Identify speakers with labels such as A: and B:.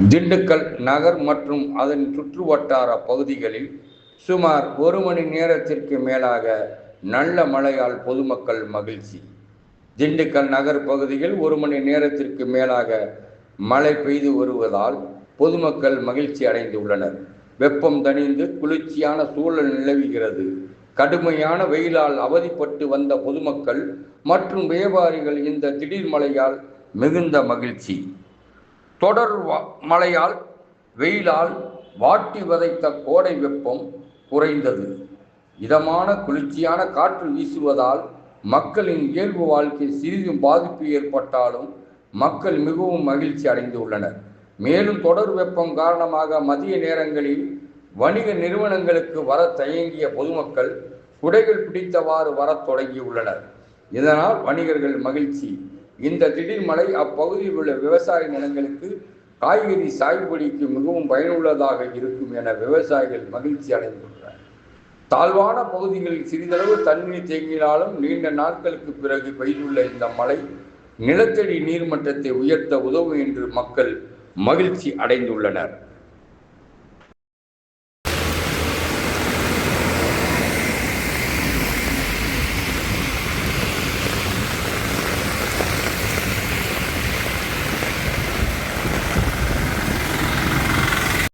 A: திண்டுக்கல் நகர் மற்றும் அதன் சுற்றுவட்டார பகுதிகளில் சுமார் 1 மணி நேரத்திற்கு மேலாக நல்ல மழையால் பொதுமக்கள் மகிழ்ச்சி. திண்டுக்கல் நகர் பகுதியில் 1 மணி நேரத்திற்கு மேலாக மழை பெய்து வருவதால் பொதுமக்கள் மகிழ்ச்சி அடைந்துள்ளனர். வெப்பம் தணிந்து குளிர்ச்சியான சூழல் நிலவுகிறது. கடுமையான வெயிலால் அவதிப்பட்டு வந்த பொதுமக்கள் மற்றும் வியாபாரிகள் இந்த திடீர் மழையால் மிகுந்த மகிழ்ச்சி. தொடர் மழையால் வெயிலால் வாட்டி வதைத்த கோடை வெப்பம் குறைந்தது. இதமான குளிர்ச்சியான காற்று வீசுவதால் மக்களின் இயல்பு வாழ்க்கை சிறிதும் பாதிப்பு ஏற்பட்டாலும் மக்கள் மிகவும் மகிழ்ச்சி அடைந்துள்ளனர். மேலும் தொடர் வெப்பம் காரணமாக மதிய நேரங்களில் வணிக நிறுவனங்களுக்கு வர தயங்கிய பொதுமக்கள் குடைகள் பிடித்தவாறு வரத் தொடங்கியுள்ளனர். இதனால் வணிகர்கள் மகிழ்ச்சி. இந்த திடீர் மழை அப்பகுதியில் உள்ள விவசாய நிலங்களுக்கு காய்கறி சாகுபடிக்கு மிகவும் பயனுள்ளதாக இருக்கும் என விவசாயிகள் மகிழ்ச்சி அடைந்துள்ளனர். தாழ்வான பகுதிகளில் சிறிதளவு தண்ணீர் தேங்கினாலும் நீண்ட நாட்களுக்கு பிறகு பெய்துள்ள இந்த மழை நிலத்தடி நீர்மட்டத்தை உயர்த்த உதவும் என்று மக்கள் மகிழ்ச்சி அடைந்துள்ளனர்.